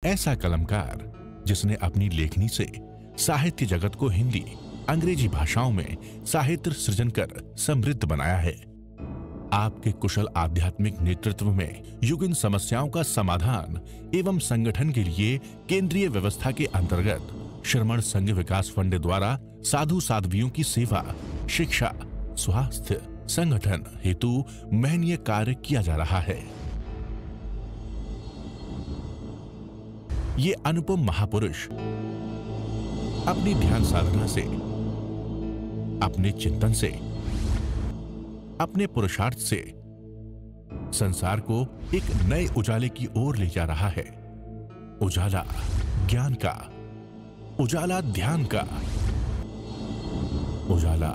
ऐसा कलमकार जिसने अपनी लेखनी से साहित्य जगत को हिंदी, अंग्रेजी भाषाओं में साहित्य सृजन कर समृद्ध बनाया है। आपके कुशल आध्यात्मिक नेतृत्व में युगीन समस्याओं का समाधान एवं संगठन के लिए केंद्रीय व्यवस्था के अंतर्गत श्रमण संघ विकास फंड द्वारा साधु साध्वियों की सेवा, शिक्षा, स्वास्थ्य, संगठन हेतु महनीय कार्य किया जा रहा है। ये अनुपम महापुरुष अपनी ध्यान साधना से, अपने चिंतन से, अपने पुरुषार्थ से संसार को एक नए उजाले की ओर ले जा रहा है। उजाला ज्ञान का, उजाला ध्यान का, उजाला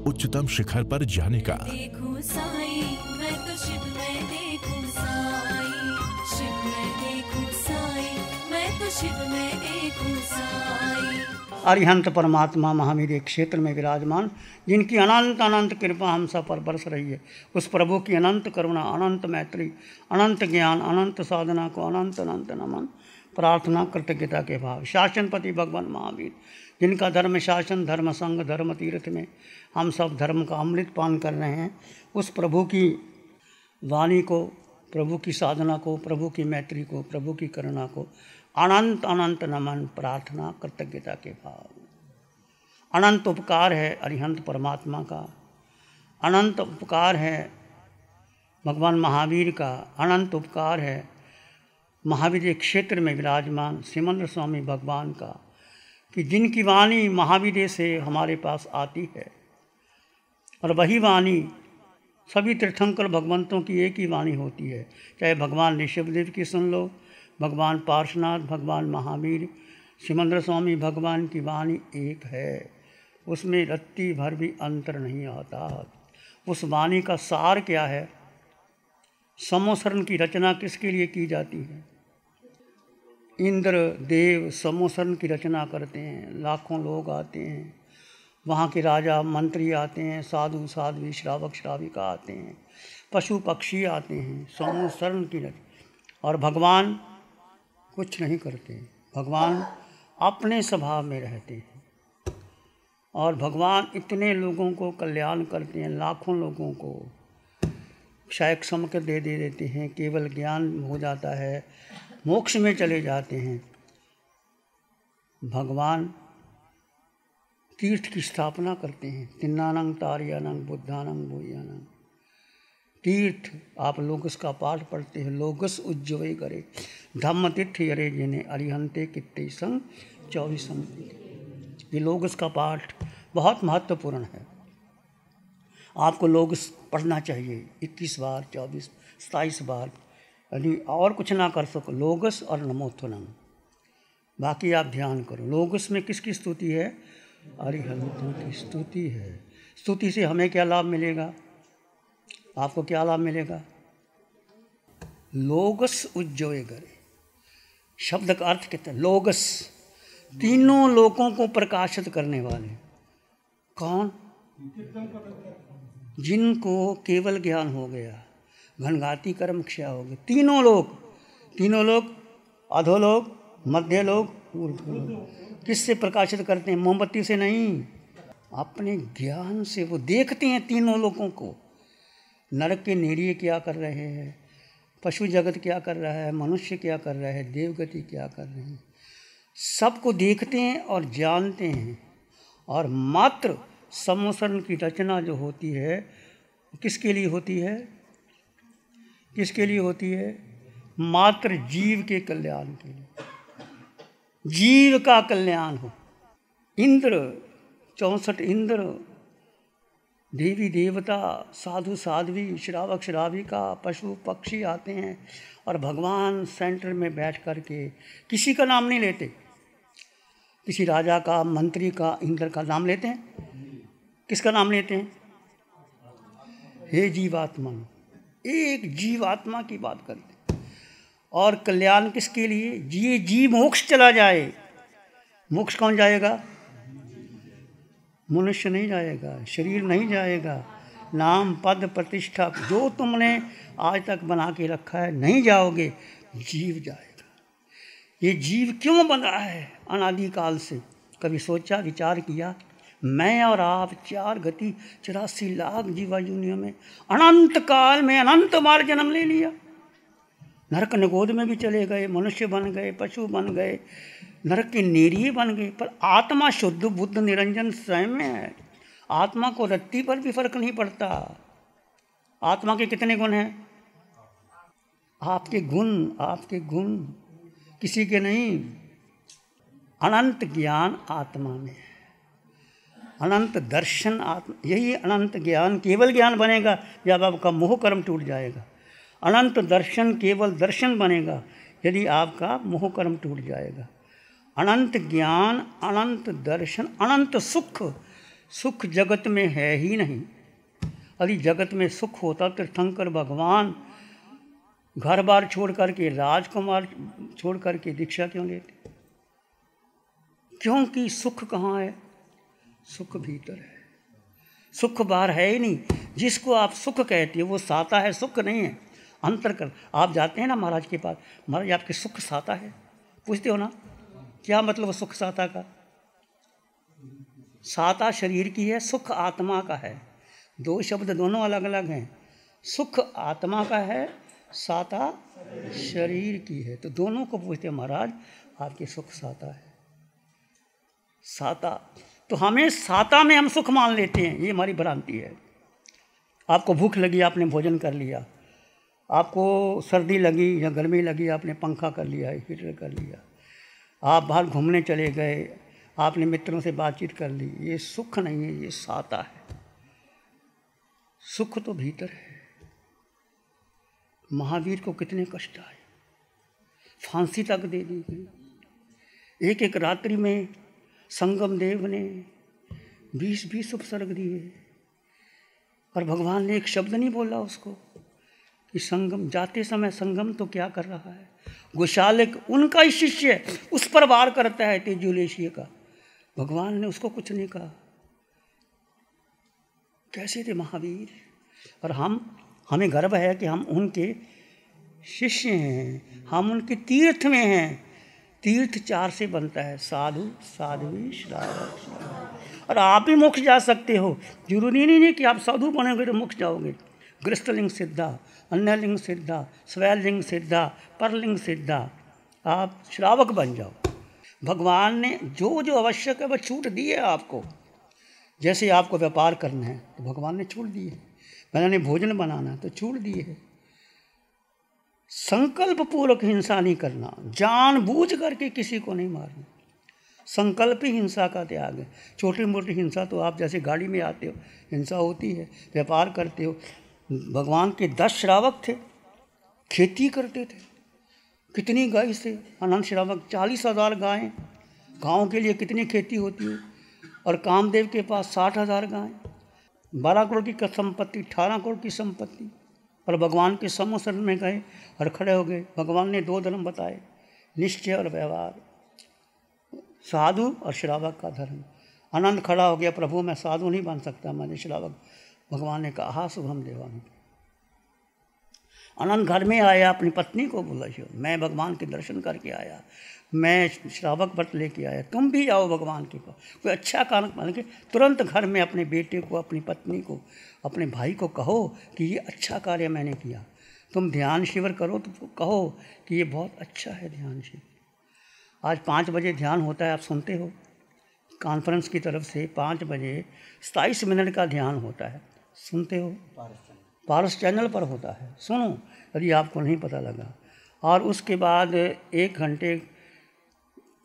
उच्चतम शिखर पर जाने का। देखूं साई, मैं तो शिव में देखूं साई, शिव में देखूं साई, मैं तो शिव में देखूं साई। अरिहंत परमात्मा महावीर एक क्षेत्र में विराजमान, जिनकी अनंत अनंत कृपा हम सब पर बरस रही है, उस प्रभु की अनंत करुणा, अनंत मैत्री, अनंत ज्ञान, अनंत साधना को अनंत अनंत नमन, प्रार्थना कृतज्ञता के भाव। शासनपति भगवान महावीर, जिनका धर्म शासन, धर्म संघ, धर्म तीर्थ में हम सब धर्म का अमृत पान कर रहे हैं, उस प्रभु की वाणी को, प्रभु की साधना को, प्रभु की मैत्री को, प्रभु की करुणा को अनंत अनंत नमन, प्रार्थना कृतज्ञता के भाव। अनंत उपकार है अरिहंत परमात्मा का, अनंत उपकार है भगवान महावीर का, अनंत उपकार है महावीर क्षेत्र में विराजमान सिमंद्र स्वामी भगवान का, कि जिनकी वाणी महावीर से हमारे पास आती है। और वही वाणी सभी तीर्थंकर भगवंतों की एक ही वाणी होती है, चाहे भगवान ऋषभदेव की सुन लो, भगवान पार्श्वनाथ, भगवान महावीर, सिमंद्र स्वामी भगवान की वाणी एक है, उसमें रत्ती भर भी अंतर नहीं आता। उस वाणी का सार क्या है? समोसरण की रचना किसके लिए की जाती है? इंद्र देव समोसरण की रचना करते हैं, लाखों लोग आते हैं, वहाँ के राजा मंत्री आते हैं, साधु साध्वी श्रावक श्राविका आते हैं, पशु पक्षी आते हैं, समोसरण की रचना। और भगवान कुछ नहीं करते, भगवान अपने स्वभाव में रहते हैं। और भगवान इतने लोगों को कल्याण करते हैं, लाखों लोगों को क्षय समक दे देते हैं, केवल ज्ञान हो जाता है, मोक्ष में चले जाते हैं। भगवान तीर्थ की स्थापना करते हैं, तिन्नानंग तार्यानंग बुद्धानंग भूयानंग। तीर्थ, आप लोगस का पाठ पढ़ते हैं, लोगस उज्जवे करे धम्म तीर्थ यरे जिने अरिहंते कित्ते संग 24 संग। ये लोगस का पाठ बहुत महत्वपूर्ण है, आपको लोगस पढ़ना चाहिए 21 बार, 24, 27 बार, यदि और कुछ ना कर सको लोगस और नमोत्थनम, बाकी आप ध्यान करो। लोगस में किसकी स्तुति है? अरिहंतों की स्तुति है। स्तुति से हमें क्या लाभ मिलेगा? आपको क्या लाभ मिलेगा? लोगस उज्जवे करे, शब्द का अर्थ कहते हैं लोगस, तीनों लोगों को प्रकाशित करने वाले। कौन? जिनको केवल ज्ञान हो गया, घनघाती कर्म क्षय हो गए, तीनों लोग, अधोलोक, मध्य लोक, ऊर्ध्व लोक। किससे प्रकाशित करते हैं? मोमबत्ती से नहीं, अपने ज्ञान से। वो देखते हैं तीनों लोगों को, नरक के निरीय क्या कर रहे हैं, पशु जगत क्या कर रहा है, मनुष्य क्या कर रहा है, देवगति क्या कर रहे हैं, सबको देखते हैं और जानते हैं। और मात्र समोसरण की रचना जो होती है, किसके लिए होती है? किसके लिए होती है? मात्र जीव के कल्याण के लिए, जीव का कल्याण हो। इंद्र 64 इंद्र, देवी देवता, साधु साध्वी, श्रावक श्राविका, पशु पक्षी आते हैं, और भगवान सेंटर में बैठ कर के किसी का नाम नहीं लेते, किसी राजा का, मंत्री का, इंद्र का नाम लेते हैं। किसका नाम लेते हैं? हे जीवात्मा, एक जीवात्मा की बात करते हैं। और कल्याण किसके लिए? ये जीव मोक्ष चला जाए। मोक्ष कौन जाएगा? मनुष्य नहीं जाएगा, शरीर नहीं जाएगा, नाम पद प्रतिष्ठा जो तुमने आज तक बना के रखा है नहीं जाओगे, जीव जाएगा। ये जीव क्यों बना है अनादिकाल से? कभी सोचा, विचार किया? मैं और आप 4 गति 84 लाख जीवा यूनियों में अनंत काल में अनंत बार जन्म ले लिया। नरक निगोद में भी चले गए, मनुष्य बन गए, पशु बन गए, नरक के नेरिये बन गए, पर आत्मा शुद्ध बुद्ध निरंजन स्वयं में है। आत्मा को रत्ती पर भी फर्क नहीं पड़ता। आत्मा के कितने गुण हैं? आपके गुण किसी के नहीं। अनंत ज्ञान आत्मा में है, अनंत दर्शन आत्मा। यही अनंत ज्ञान केवल ज्ञान बनेगा जब आपका मोह कर्म टूट जाएगा। अनंत दर्शन केवल दर्शन बनेगा यदि आपका मोह कर्म टूट जाएगा। अनंत ज्ञान, अनंत दर्शन, अनंत सुख। सुख जगत में है ही नहीं। यदि जगत में सुख होता तो तीर्थंकर भगवान घर बार छोड़ करके, राजकुमार छोड़ करके दीक्षा क्यों लेते? क्योंकि सुख कहाँ है? सुख भीतर है। सुख बाहर है ही नहीं। जिसको आप सुख कहते हो वो साता है, सुख नहीं है। अंतर कर। आप जाते हैं ना महाराज के पास, महाराज आपके सुख साता है, पूछते हो ना क्या मतलब सुख साता का? साता शरीर की है, सुख आत्मा का है। 2 शब्द दोनों अलग अलग हैं। सुख आत्मा का है, साता शरीर की है। तो दोनों को पूछते हैं महाराज आपके सुख साता है। साता तो हमें साता में हम सुख मान लेते हैं, ये हमारी भ्रांति है। आपको भूख लगी, आपने भोजन कर लिया। आपको सर्दी लगी या गर्मी लगी, आपने पंखा कर लिया, हीटर कर लिया। आप बाहर घूमने चले गए, आपने मित्रों से बातचीत कर ली। ये सुख नहीं है, ये साता है। सुख तो भीतर है। महावीर को कितने कष्ट आए, फांसी तक दे दी गई। एक रात्रि में संगम देव ने 20 उपसर्ग दिए और भगवान ने एक शब्द नहीं बोला उसको कि संगम। जाते समय संगम तो क्या कर रहा है? गोशालक उनका ही शिष्य है, उस पर वार करता है तेजुलेशिया का। भगवान ने उसको कुछ नहीं कहा। कैसे थे महावीर? और हमें गर्व है कि हम उनके शिष्य हैं, हम उनके तीर्थ में हैं। तीर्थ 4 से बनता है, साधु, साध्वी, श्रावक। और आप भी मोक्ष जा सकते हो। जरूरी नहीं कि आप साधु बनेंगे तो मोक्ष जाओगे। गृहस्थलिंग सिद्धा, अन्यलिंग सिद्धा, स्वैलिंग सिद्धा, परलिंग सिद्धा, आप श्रावक बन जाओ। भगवान ने जो जो आवश्यक है वह छूट दी है आपको। जैसे आपको व्यापार करना है तो भगवान ने छूट दी है। मैंने भोजन बनाना है तो छूट दी है। संकल्प पूर्वक हिंसा नहीं करना, जानबूझ करके किसी को नहीं मारना। संकल्प ही हिंसा का त्याग है। छोटी मोटी हिंसा तो आप जैसे गाड़ी में आते हो, हिंसा होती है। व्यापार करते हो। भगवान के 10 श्रावक थे, खेती करते थे। कितनी गाय से अनंत श्रावक, 40,000 गायें। गाँव के लिए कितनी खेती होती है। और कामदेव के पास 60,000 गायें, 12 करोड़ की संपत्ति, 18 करोड़ की संपत्ति। और भगवान के समूह शरण में गए और खड़े हो गए। भगवान ने 2 धर्म बताए, निश्चय और व्यवहार, साधु और श्रावक का धर्म। आनंद खड़ा हो गया, प्रभु मैं साधु नहीं बन सकता, मैंने श्रावक। भगवान ने कहा हा शुभम देवान। आनंद घर में आया, अपनी पत्नी को बोला मैं भगवान के दर्शन करके आया, मैं श्रावक व्रत लेके आया, तुम भी आओ भगवान के पास। कोई अच्छा कारण मान के तुरंत घर में अपने बेटे को, अपनी पत्नी को, अपने भाई को कहो कि ये अच्छा कार्य मैंने किया। तुम ध्यान शिविर करो तो कहो कि ये बहुत अच्छा है ध्यान शिविर। आज 5 बजे ध्यान होता है, आप सुनते हो। कॉन्फ्रेंस की तरफ से 5 बजे 27 मिनट का ध्यान होता है, सुनते हो। पारस चैनल पर होता है, सुनो यदि आपको नहीं पता लगा। और उसके बाद 1 घंटे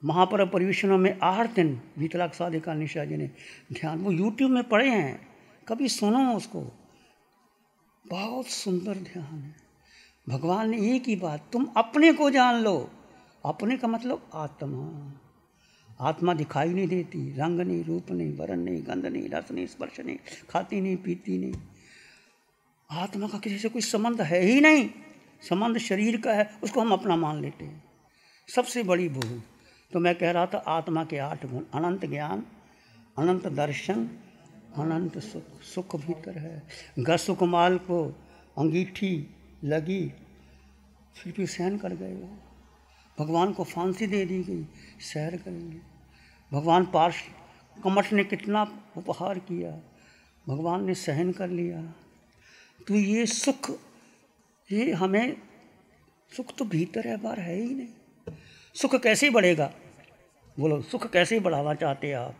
महापर्व परिवेशनों में 8 दिन वीतराग साधिका निशा जी ने ध्यान, वो यूट्यूब में पढ़े हैं, कभी सुनो उसको। बहुत सुंदर ध्यान है। भगवान ने एक ही बात, तुम अपने को जान लो। अपने का मतलब आत्मा। आत्मा दिखाई नहीं देती, रंग नहीं, रूप नहीं, वर्ण नहीं, गंध नहीं, रस नहीं, स्पर्श नहीं, खाती नहीं, पीती नहीं। आत्मा का किसी से कोई संबंध है ही नहीं। संबंध शरीर का है, उसको हम अपना मान लेते हैं। सबसे बड़ी भूल। तो मैं कह रहा था आत्मा के 8 गुण, अनंत ज्ञान, अनंत दर्शन, अनंत सुख। सुख भीतर है। गसुकमाल को अंगीठी लगी, फिर भी सहन कर गए वो। भगवान को फांसी दे दी गई, सैर करेंगे। भगवान पार्श कमठ ने कितना उपहार किया, भगवान ने सहन कर लिया। तो ये सुख, ये हमें सुख तो भीतर है, बाहर है ही नहीं। सुख कैसे बढ़ेगा? बोलो, सुख कैसे बढ़ाना चाहते हैं आप?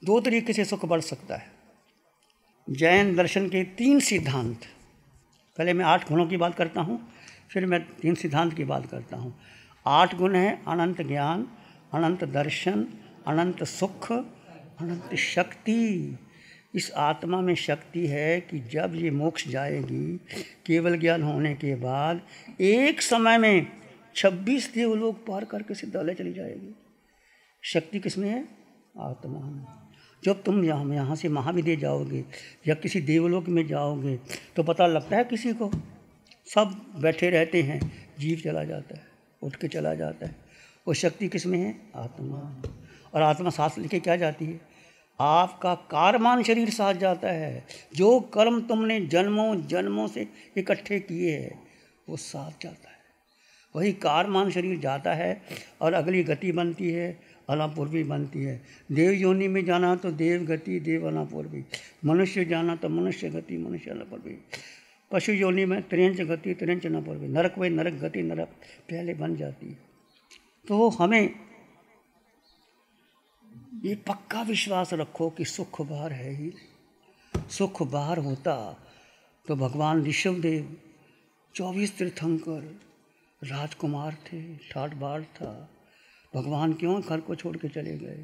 2 तरीके से सुख बढ़ सकता है। जैन दर्शन के 3 सिद्धांत, पहले मैं 8 गुणों की बात करता हूँ, फिर मैं 3 सिद्धांत की बात करता हूँ। 8 गुण हैं: अनंत ज्ञान, अनंत दर्शन, अनंत सुख, अनंत शक्ति। इस आत्मा में शक्ति है कि जब ये मोक्ष जाएगी, केवल ज्ञान होने के बाद एक समय में 26 देवलोक पार करके सिद्धालय चली जाएगी। शक्ति किसमें है? आत्मा में। जब तुम यहाँ से महाविद्या जाओगे या किसी देवलोक में जाओगे तो पता लगता है किसी को, सब बैठे रहते हैं, जीव चला जाता है, उठ के चला जाता है। वो शक्ति किसमें है? आत्मा। और आत्मा सांस लेके क्या जाती है? आपका कारमान शरीर साथ जाता है। जो कर्म तुमने जन्मों जन्मों से इकट्ठे किए हैं वो साथ जाता है। वही कारमान शरीर जाता है और अगली गति बनती है, अनापूर्वी बनती है। देव योनि में जाना तो देव गति, देव अनापूर्वी। मनुष्य जाना तो मनुष्य गति, मनुष्य अनापूर्वी। पशु योनि में त्रिंच गति, त्रिंच अनापूर्वी। नरक में नरक गति, नरक पहले बन जाती है। तो हमें ये पक्का विश्वास रखो कि सुख बाहर है ही नहीं। सुख बाहर होता तो भगवान ऋषभदेव 24 तीर्थंकर राजकुमार थे, ठाट बाट था। भगवान क्यों घर को छोड़ के चले गए?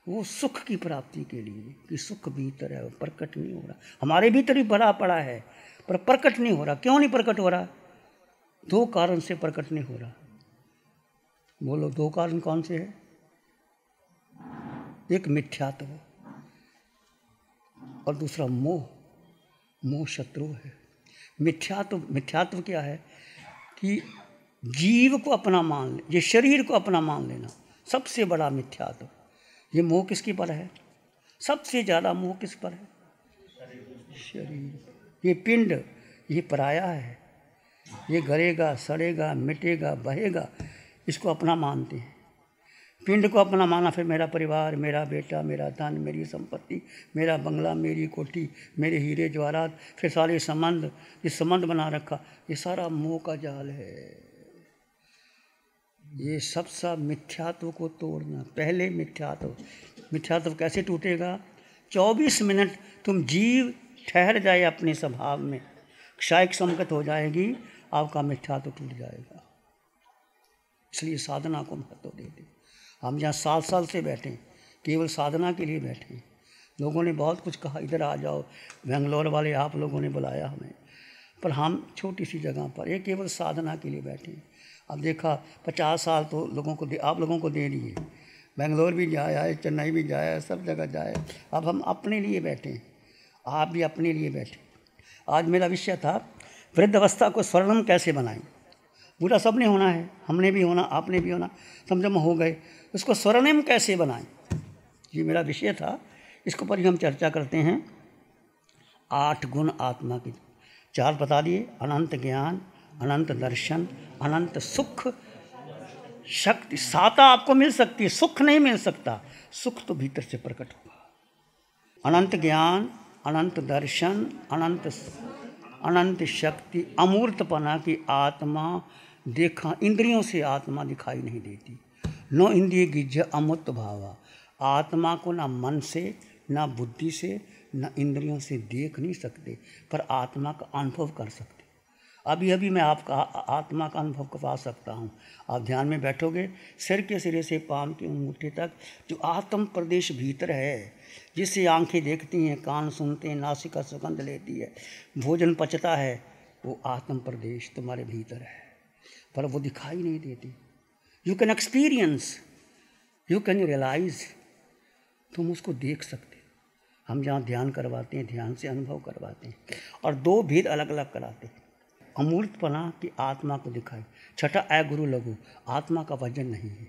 वो सुख की प्राप्ति के लिए, कि सुख भीतर है, वो प्रकट नहीं हो रहा। हमारे भीतर ही भरा पड़ा है पर प्रकट नहीं हो रहा। क्यों नहीं प्रकट हो रहा? 2 कारण से प्रकट नहीं हो रहा। बोलो, 2 कारण कौन से हैं? एक मिथ्यात्व और दूसरा मोह। मोह शत्रु है। मिथ्यात्व क्या है? कि जीव को अपना मान ले, ये शरीर को अपना मान लेना सबसे बड़ा मिथ्यात्व। ये मोह किसके पर है? सबसे ज़्यादा मोह किस पर है? शरीर। ये पिंड, ये पराया है, ये गलेगा, सड़ेगा, मिटेगा, बहेगा, इसको अपना मानते हैं। पिंड को अपना माना, फिर मेरा परिवार, मेरा बेटा, मेरा धन, मेरी संपत्ति, मेरा बंगला, मेरी कोठी, मेरे हीरे जवाहरात, फिर सारे संबंध, ये संबंध बना रखा, ये सारा मोह का जाल है। ये सब मिथ्यात्व को तोड़ना। पहले मिथ्यात्व कैसे टूटेगा? 24 मिनट तुम जीव ठहर जाए अपने स्वभाव में, क्षायिक संगत हो जाएगी, आपका मिथ्यात्व टूट जाएगा। इसलिए साधना को महत्व देते। हम यहाँ 7 साल से बैठे, केवल साधना के लिए बैठे। लोगों ने बहुत कुछ कहा, इधर आ जाओ, बेंगलोर वाले आप लोगों ने बुलाया हमें, पर हम छोटी सी जगह पर, ये केवल साधना के लिए बैठे। अब देखा 50 साल तो आप लोगों को दे दिए। बेंगलोर भी जाया है, चेन्नई भी जाया है, सब जगह जाए। अब हम अपने लिए बैठे, आप भी अपने लिए बैठे। आज मेरा विषय था वृद्ध अवस्था को स्वर्णिम कैसे बनाएं। बूढ़ा सबने होना है, हमने भी होना, आपने भी होना, समझो हम हो गए, उसको स्वर्णिम कैसे बनाएं, ये मेरा विषय था। इसके ऊपर ही हम चर्चा करते हैं। 8 गुण आत्मा की, 4 बता दिए: अनंत ज्ञान, अनंत दर्शन, अनंत सुख, शक्ति। 7 आपको मिल सकती है, सुख नहीं मिल सकता। सुख तो भीतर से प्रकट होगा। अनंत ज्ञान, अनंत दर्शन, अनंत शक्ति, अमूर्तपना की आत्मा देखा, इंद्रियों से आत्मा दिखाई नहीं देती। नो इंद्रिय गिज्ज अमूर्त भावा। आत्मा को ना मन से, ना बुद्धि से, ना इंद्रियों से देख नहीं सकते, पर आत्मा का अनुभव कर सकते। अभी अभी मैं आपका आत्मा का अनुभव करवा सकता हूँ। आप ध्यान में बैठोगे, सिर के सिरे से पाँव की अंगूठे तक जो आत्म प्रदेश भीतर है, जिससे आंखें देखती हैं, कान सुनते हैं, नासिका सुगंध लेती है, भोजन पचता है, वो आत्म प्रदेश तुम्हारे भीतर है, पर वो दिखाई नहीं देती। You can experience, you can realise, तुम उसको देख सकते। हम जहाँ ध्यान करवाते हैं, ध्यान से अनुभव करवाते हैं, और 2 भेद अलग अलग कराते हैं। अमूर्तपना की आत्मा को दिखाई। छठा अ गुरु लघु, आत्मा का वजन नहीं है,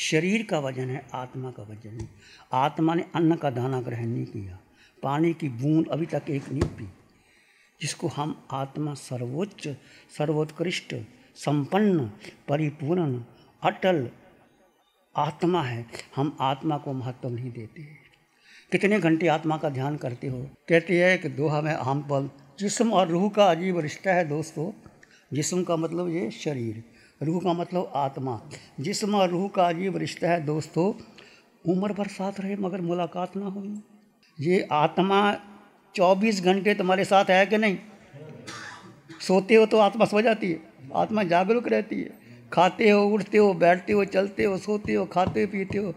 शरीर का वजन है, आत्मा का वजन है। आत्मा ने अन्न का दाना ग्रहण नहीं किया, पानी की बूंद अभी तक एक नहीं पी, जिसको हम आत्मा सर्वोच्च, सर्वोत्कृष्ट, संपन्न, परिपूर्ण, अटल आत्मा है। हम आत्मा को महत्व नहीं देते। कितने घंटे आत्मा का ध्यान करते हो? कहते हैं कि दोहा में आम पल, जिस्म और रूह का अजीब रिश्ता है दोस्तों। जिस्म का मतलब ये शरीर, रूह का मतलब आत्मा। जिस्म और रूह का अजीब रिश्ता है दोस्तों। उम्र भर साथ रहे मगर मुलाकात ना हुई। ये आत्मा 24 घंटे तुम्हारे साथ है कि नहीं? सोते हो तो आत्मा सो जाती है, आत्मा जागरूक रहती है। खाते हो, उठते हो, बैठते हो, चलते हो, सोते हो, खाते हो, पीते हो,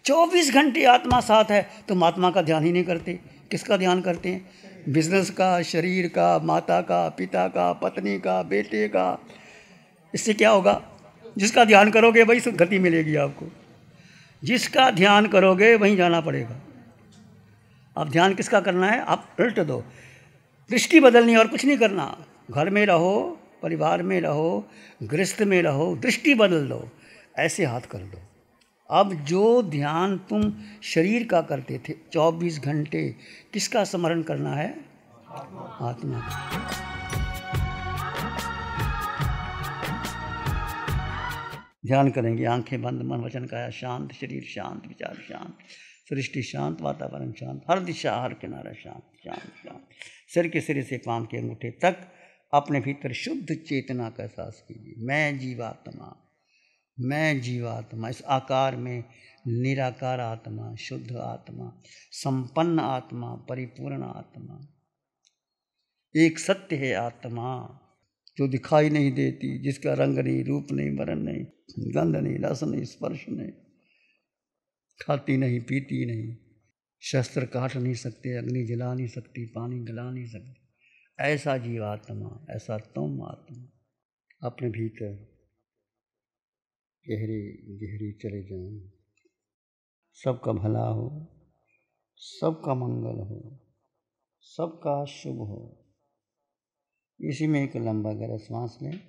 24 घंटे आत्मा साथ है। तुम आत्मा का ध्यान ही नहीं करते। किसका ध्यान करते हैं? बिजनेस का, शरीर का, माता का, पिता का, पत्नी का, बेटे का। इससे क्या होगा? जिसका ध्यान करोगे वही गति मिलेगी आपको। जिसका ध्यान करोगे वहीं जाना पड़ेगा। अब ध्यान किसका करना है? आप उल्ट दो, दृष्टि बदलनी, और कुछ नहीं करना। घर में रहो, परिवार में रहो, गृहस्थ में रहो, दृष्टि बदल दो, ऐसे हाथ कर दो। अब जो ध्यान तुम शरीर का करते थे 24 घंटे, किसका स्मरण करना है? आत्मा का। ध्यान करेंगे, आंखें बंद, मन वचन काया शांत, शरीर शांत, विचार शांत, सृष्टि शांत, वातावरण शांत, हर दिशा हर किनारा शांत शांत शांत। सिर के सिरे से पांव के अंगूठे तक अपने भीतर शुद्ध चेतना का एहसास कीजिए। मैं जीवात्मा, मैं जीवात्मा, इस आकार में निराकार आत्मा, शुद्ध आत्मा, संपन्न आत्मा, परिपूर्ण आत्मा, एक सत्य है आत्मा जो दिखाई नहीं देती, जिसका रंग नहीं, रूप नहीं, वर्ण नहीं, गंध नहीं, रस नहीं, स्पर्श नहीं, खाती नहीं, पीती नहीं, शस्त्र काट नहीं सकते, अग्नि जला नहीं सकती, पानी गला नहीं सकती। ऐसा जीवात्मा, ऐसा तुम आत्मा अपने भीतर गहरी गहरी चले जाएं। सबका भला हो, सबका मंगल हो, सबका शुभ हो। इसी में एक लंबा गहरा सांस लें।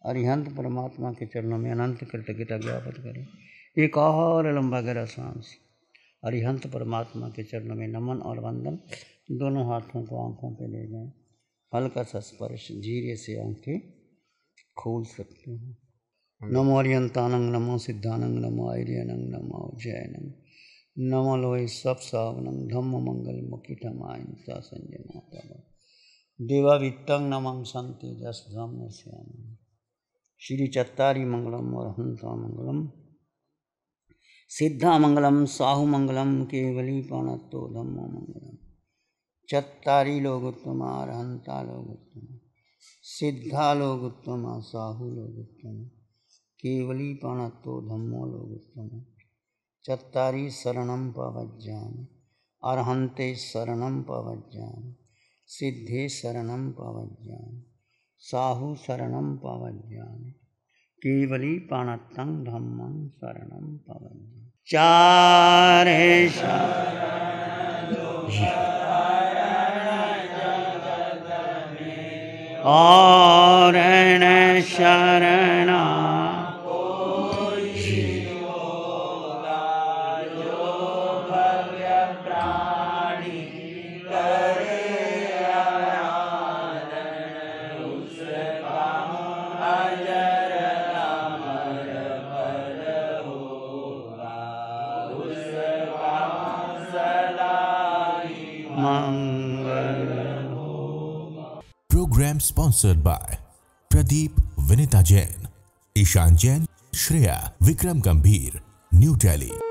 अरिहंत परमात्मा के चरणों में अनंत कृतज्ञता ज्ञापित करें। एक और लंबा गहरा सांस। अरिहंत परमात्मा के चरणों में नमन और वंदन। दोनों हाथों को आंखों पे ले जाएं। हल्का सा स्पर्श, धीरे से आंखें खोल सकते हैं। नमो अरिहंतानंग, नमो सिद्धानंग, नमो आर्यनंग, नमो जैनंग, नमो लोहे सब सावनंग, धम्म मंगल मुखितमाय सा संजय माता देवा वित्तंग नमं संति जस ब्रह्म श्याम। श्री चत्तारी मंगलम और हंता मंगलम, सिद्धा मंगलम, साहु मंगलम, केवली पाणत्तो धम्मो मंगलम। चत्तारी लोग उत्तम, अरहंता लोग उत्तम, सिद्धा लोग उत्तम, साहु लोग उत्तम, केवली पाणत्तो धम्मो लोग उत्तम। चत्तारी शरणं पवज्जामि, अरहंते शरणं पवज्जामि, सिद्धे शरणं पवज्जामि, साहु शरणं पवज्जामि, केवली पाणत्तं धम्मं शरणं पवज्जामि। चारे और शरणा Program sponsored by Pradeep, Vinita Jain, Ishan Jain, Shreya, Vikram Gambhir, New Delhi.